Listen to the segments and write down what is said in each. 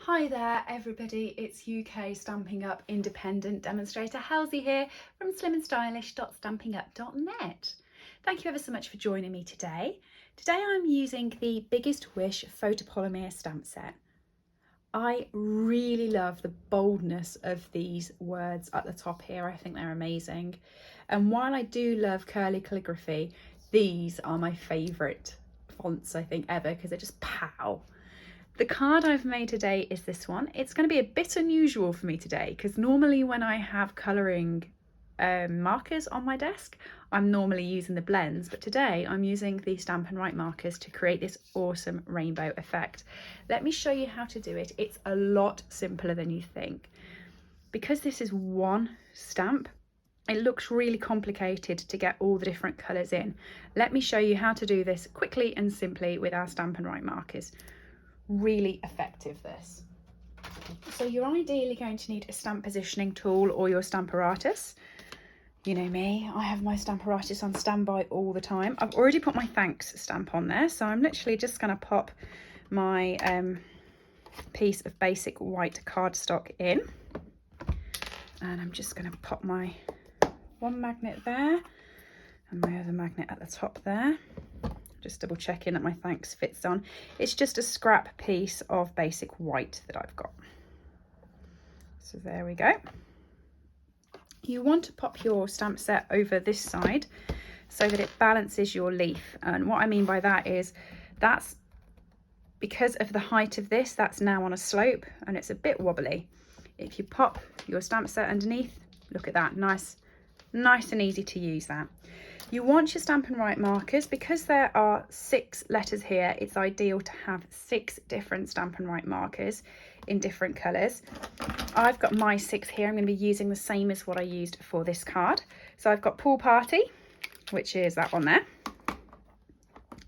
Hi there everybody, it's UK Stamping Up independent demonstrator Halsey here from SlimmandStylish.stampinup.net. Thank you ever so much for joining me today. Today I'm using the Biggest Wish photopolymer stamp set. I really love the boldness of these words at the top here. I think they're amazing. And while I do love curly calligraphy, these are my favourite fonts I think ever because they're just pow. The card I've made today is this one. It's going to be a bit unusual for me today because normally when I have colouring markers on my desk, I'm normally using the blends, but today I'm using the Stampin' Write markers to create this awesome rainbow effect. Let me show you how to do it. It's a lot simpler than you think. Because this is one stamp, it looks really complicated to get all the different colours in. Let me show you how to do this quickly and simply with our Stampin' Write markers. Really effective this. So you're ideally going to need a stamp positioning tool or your Stamparatus. You know me, I have my Stamparatus on standby all the time. I've already put my thanks stamp on there, so I'm literally just going to pop my piece of basic white cardstock in, and I'm just going to pop my one magnet there and my other magnet at the top there. Just double checking that my thanks fits on. It's just a scrap piece of basic white that I've got. So there we go. You want to pop your stamp set over this side so that it balances your leaf. And what I mean by that is that's because of the height of this, that's now on a slope and it's a bit wobbly. If you pop your stamp set underneath, look at that, nice and easy to use that. You want your Stampin' Write markers, because there are 6 letters here, it's ideal to have 6 different Stampin' Write markers in different colours. I've got my 6 here. I'm going to be using the same as what I used for this card. So I've got Pool Party, which is that one there.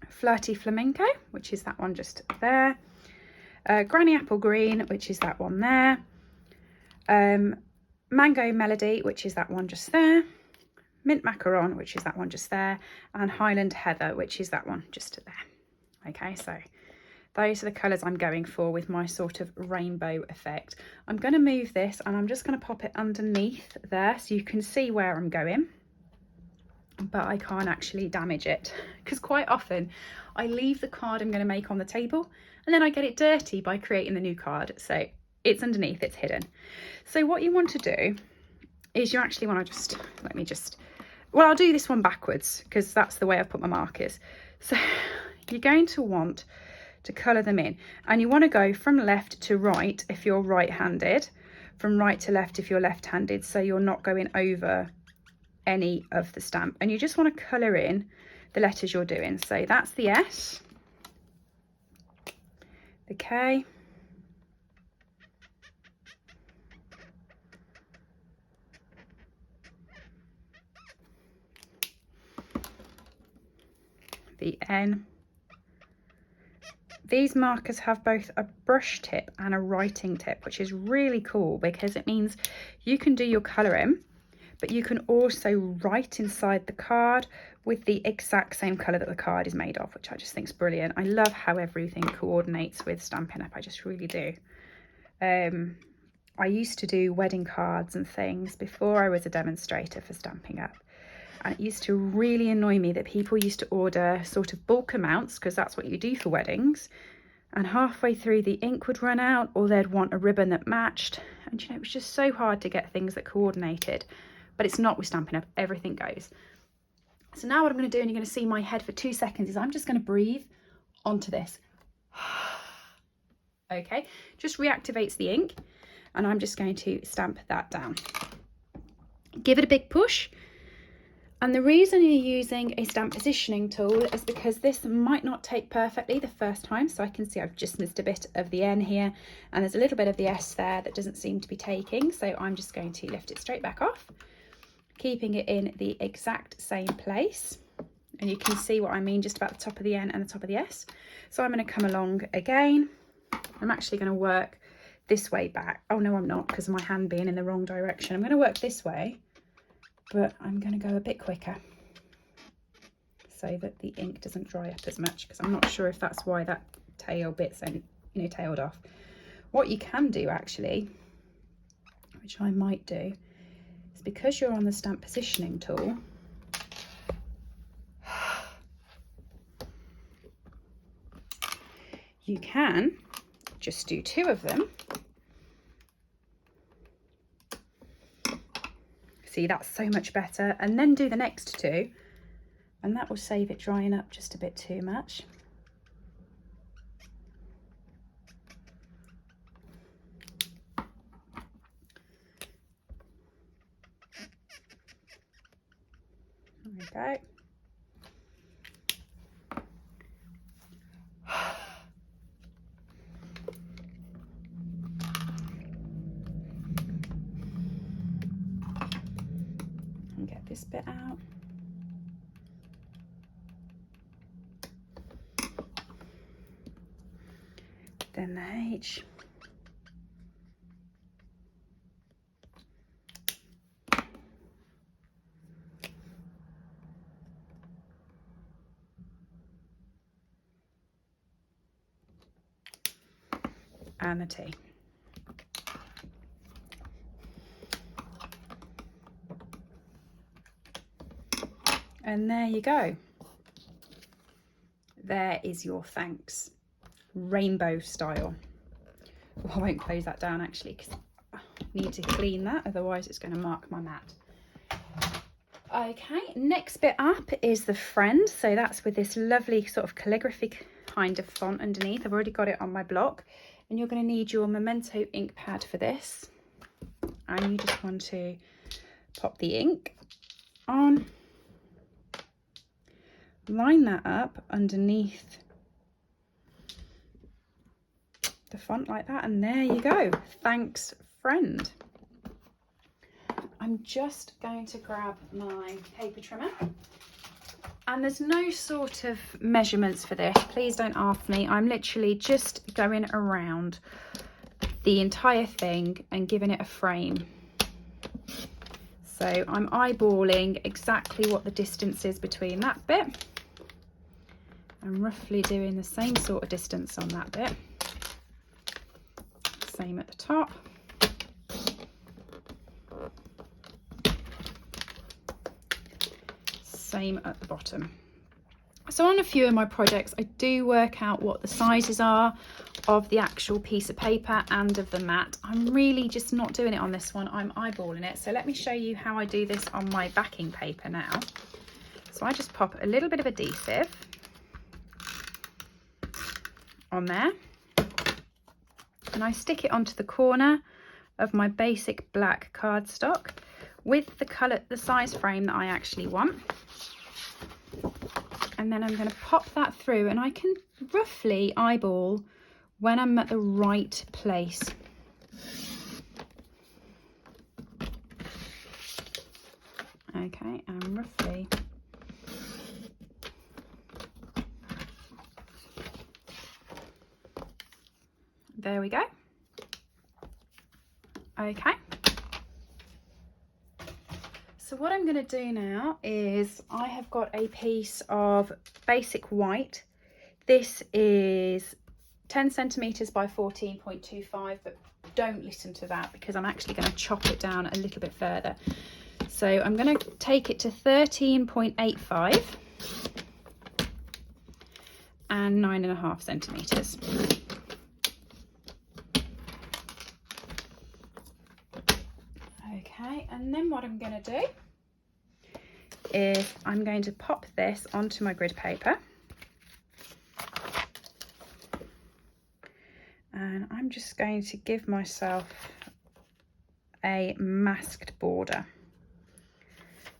Flirty Flamenco, which is that one just there. Granny Apple Green, which is that one there. Mango Melody, which is that one just there. Mint Macaron, which is that one just there, and Highland Heather, which is that one just there. Okay, so those are the colours I'm going for with my sort of rainbow effect. I'm going to move this and I'm just going to pop it underneath there so you can see where I'm going, but I can't actually damage it because quite often I leave the card I'm going to make on the table and then I get it dirty by creating the new card. So it's underneath, it's hidden. So what you want to do is you actually want to well, I'll do this one backwards because that's the way I've put my markers. So you're going to want to colour them in, and you want to go from left to right if you're right-handed, from right to left if you're left-handed, so you're not going over any of the stamp, and you just want to colour in the letters you're doing. So that's the S, the K, the N. These markers have both a brush tip and a writing tip, which is really cool because it means you can do your colouring, but you can also write inside the card with the exact same colour that the card is made of, which I just think is brilliant. I love how everything coordinates with Stampin' Up, I just really do. I used to do wedding cards and things before I was a demonstrator for Stampin' Up. And it used to really annoy me that people used to order sort of bulk amounts, because that's what you do for weddings, and halfway through the ink would run out or they'd want a ribbon that matched, and you know, it was just so hard to get things that coordinated. But it's not with Stampin' Up, everything goes. So now what I'm going to do, and you're going to see my head for 2 seconds, is I'm just going to breathe onto this. Okay, just reactivates the ink, and I'm just going to stamp that down. Give it a big push. And the reason you're using a stamp positioning tool is because this might not take perfectly the first time. So I can see I've just missed a bit of the N here, and there's a little bit of the S there that doesn't seem to be taking. So I'm just going to lift it straight back off, keeping it in the exact same place. And you can see what I mean just about the top of the N and the top of the S. So I'm going to come along again. I'm actually going to work this way back. Oh no, I'm not, because of my hand being in the wrong direction. I'm going to work this way, but I'm going to go a bit quicker so that the ink doesn't dry up as much, because I'm not sure if that's why that tail bit's tailed off. What you can do actually, which I might do, is because you're on the stamp positioning tool, you can just do 2 of them. See, that's so much better. And then do the next 2, and that will save it drying up just a bit too much. There we go. And get this bit out. Then the H. And the T. And there you go. There is your thanks. Rainbow style. Well, I won't close that down actually because I need to clean that, otherwise it's going to mark my mat. Okay, next bit up is the friend. So that's with this lovely sort of calligraphy kind of font underneath. I've already got it on my block. And you're going to need your Memento ink pad for this. And you just want to pop the ink on. Line that up underneath the font like that, and there you go. Thanks, friend. I'm just going to grab my paper trimmer, and there's no sort of measurements for this. Please don't ask me. I'm literally just going around the entire thing and giving it a frame. So I'm eyeballing exactly what the distance is between that bit. I'm roughly doing the same sort of distance on that bit. Same at the top. Same at the bottom. So on a few of my projects, I do work out what the sizes are of the actual piece of paper and of the mat. I'm really just not doing it on this one. I'm eyeballing it. So let me show you how I do this on my backing paper now. So I just pop a little bit of adhesive on there, and I stick it onto the corner of my basic black cardstock with the colour, the size frame that I actually want. And then I'm going to pop that through, and I can roughly eyeball when I'm at the right place. Okay, and roughly there we go. Okay. So what I'm going to do now is I have got a piece of basic white. This is 10 centimeters by 14.25, but don't listen to that because I'm actually going to chop it down a little bit further. So I'm going to take it to 13.85 and 9.5 centimeters. Okay, and then what I'm going to do is I'm going to pop this onto my grid paper, and I'm just going to give myself a masked border,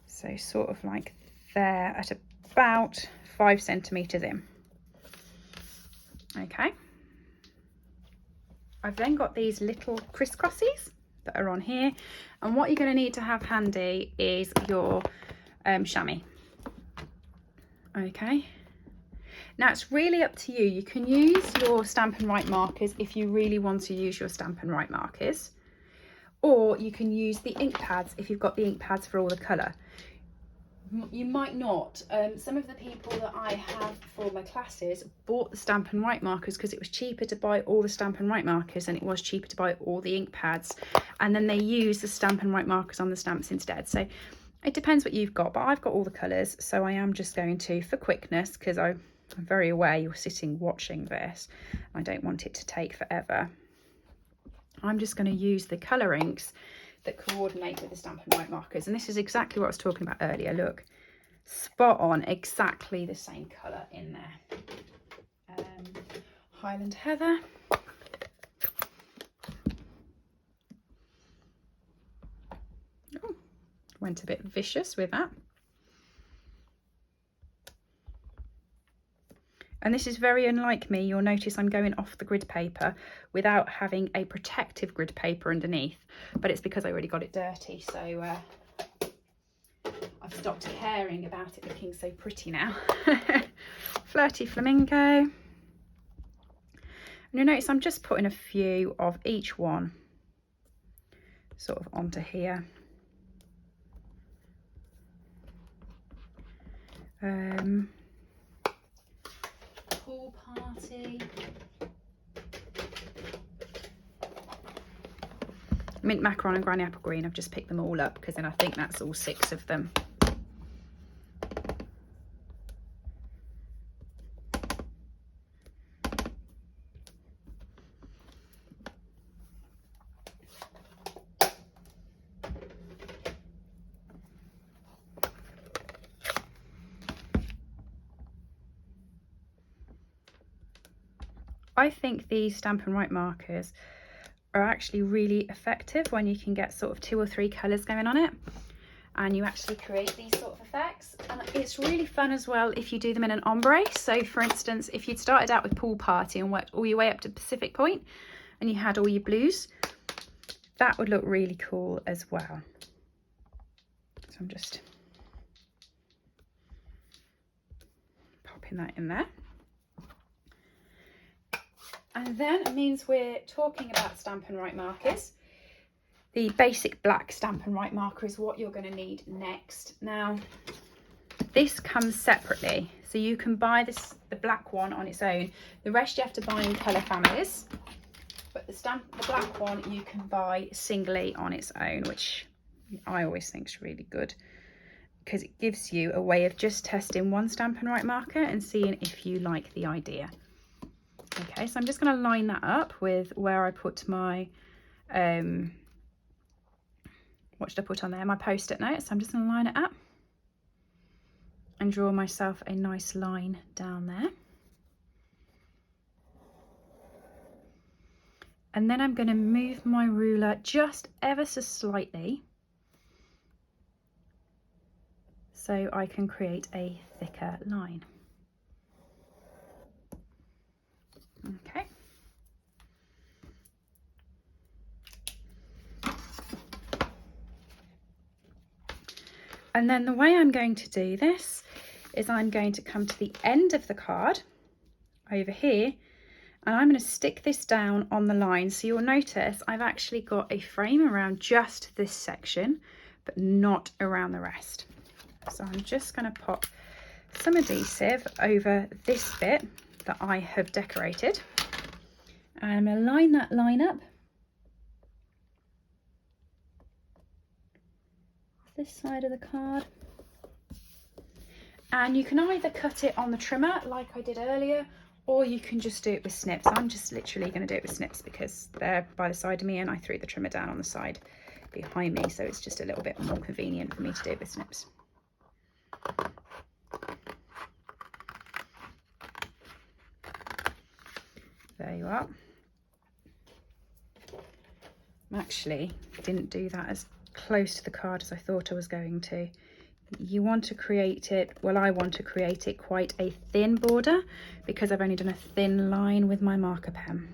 so sort of like there at about 5 centimeters in. Okay, I've then got these little crisscrossies that are on here, and what you're going to need to have handy is your chamois. Okay, now it's really up to you. You can use your Stampin' Write markers if you really want to use your Stampin' Write markers, or you can use the ink pads if you've got the ink pads for all the colour. You might not. Some of the people that I have for my classes bought the Stampin' Write markers because it was cheaper to buy all the Stampin' Write markers than it was cheaper to buy all the ink pads. And then they use the Stampin' Write markers on the stamps instead. So it depends what you've got, but I've got all the colours. So I am just going to, for quickness, because I'm very aware you're sitting watching this, I don't want it to take forever. I'm just going to use the colour inks that coordinate with the Stampin' Write markers, and this is exactly what I was talking about earlier. Look, spot on, exactly the same colour in there. Highland Heather. Oh, went a bit vicious with that. And this is very unlike me. You'll notice I'm going off the grid paper without having a protective grid paper underneath, but it's because I already got it dirty. So I've stopped caring about it looking so pretty now. Flirty Flamingo. And you'll notice I'm just putting a few of each one sort of onto here. Pool Party. Mint Macaron and Granny Apple Green, I've just picked them all up because then I think that's all 6 of them. I think these Stampin' Write markers are actually really effective when you can get sort of 2 or 3 colours going on it and you actually create these sort of effects. And it's really fun as well if you do them in an ombre. So for instance, if you'd started out with Pool Party and worked all your way up to Pacific Point and you had all your blues, that would look really cool as well. So I'm just popping that in there. And then it means we're talking about Stampin' Write markers. The basic black Stampin' Write marker is what you're going to need next. Now, this comes separately, so you can buy the black one on its own. The rest you have to buy in colour families, but the black one you can buy singly on its own, which I always think is really good because it gives you a way of just testing one Stampin' Write marker and seeing if you like the idea. Okay, so I'm just going to line that up with where I put my, what should I put on there? My Post-it notes. So I'm just going to line it up and draw myself a nice line down there. And then I'm going to move my ruler just ever so slightly so I can create a thicker line. Okay. And then the way I'm going to do this is I'm going to come to the end of the card over here and I'm going to stick this down on the line. So you'll notice I've actually got a frame around just this section, but not around the rest. So I'm just going to pop some adhesive over this bit that I have decorated. And I'm going to line that line up. This side of the card. And you can either cut it on the trimmer like I did earlier, or you can just do it with snips. I'm just literally going to do it with snips because they're by the side of me and I threw the trimmer down on the side behind me, so it's just a little bit more convenient for me to do it with snips. There you are. Actually, didn't do that as close to the card as I thought I was going to. You want to create it, well, I want to create it quite a thin border because I've only done a thin line with my marker pen.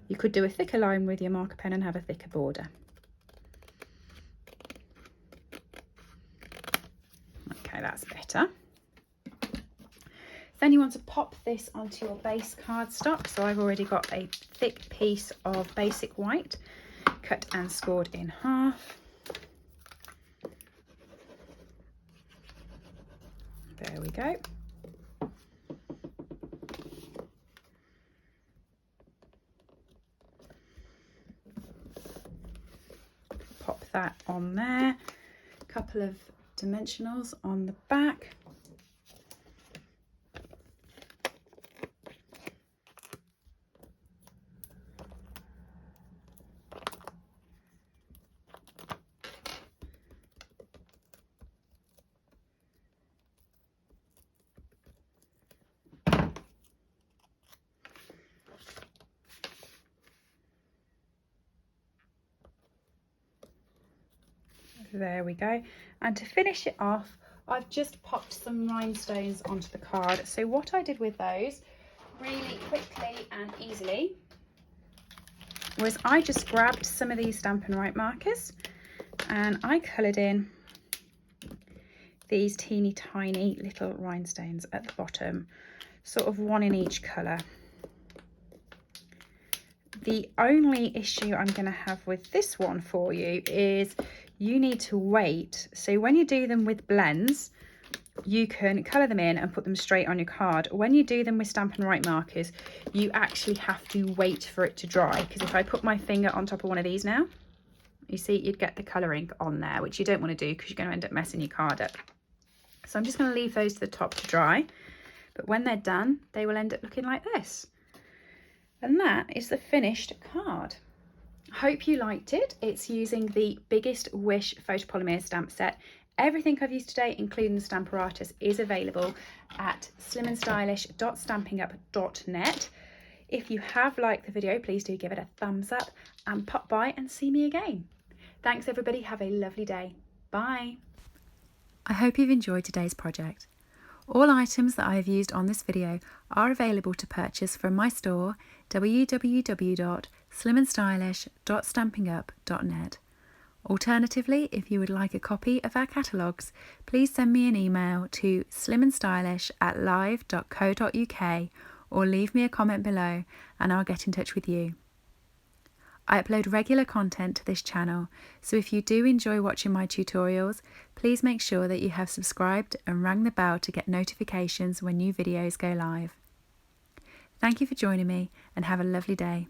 You could do a thicker line with your marker pen and have a thicker border. Okay, that's better. Then you want to pop this onto your base cardstock. So I've already got a thick piece of basic white cut and scored in half. There we go. Pop that on there. A couple of dimensionals on the back. There we go. And to finish it off, I've just popped some rhinestones onto the card. So what I did with those really quickly and easily was I just grabbed some of these Stampin' Right markers and I coloured in these teeny tiny little rhinestones at the bottom, sort of one in each colour. The only issue I'm going to have with this one for you is you need to wait. So when you do them with blends, you can colour them in and put them straight on your card. When you do them with Stampin' Right markers, you actually have to wait for it to dry, because if I put my finger on top of one of these now, you see you'd get the colouring on there, which you don't want to do because you're going to end up messing your card up. So I'm just going to leave those to the top to dry, but when they're done, they will end up looking like this. And that is the finished card. I hope you liked it. It's using the Biggest Wish photopolymer stamp set. Everything I've used today, including the Stamparatus, is available at SlimmandStylish.stampinup.net. If you have liked the video, please do give it a thumbs up and pop by and see me again. Thanks everybody, have a lovely day. Bye. I hope you've enjoyed today's project. All items that I have used on this video are available to purchase from my store, www.SlimmandStylish.stampinup.net. Alternatively, if you would like a copy of our catalogues, please send me an email to slimandstylish@live.co.uk or leave me a comment below and I'll get in touch with you. I upload regular content to this channel, so if you do enjoy watching my tutorials, please make sure that you have subscribed and rang the bell to get notifications when new videos go live. Thank you for joining me and have a lovely day.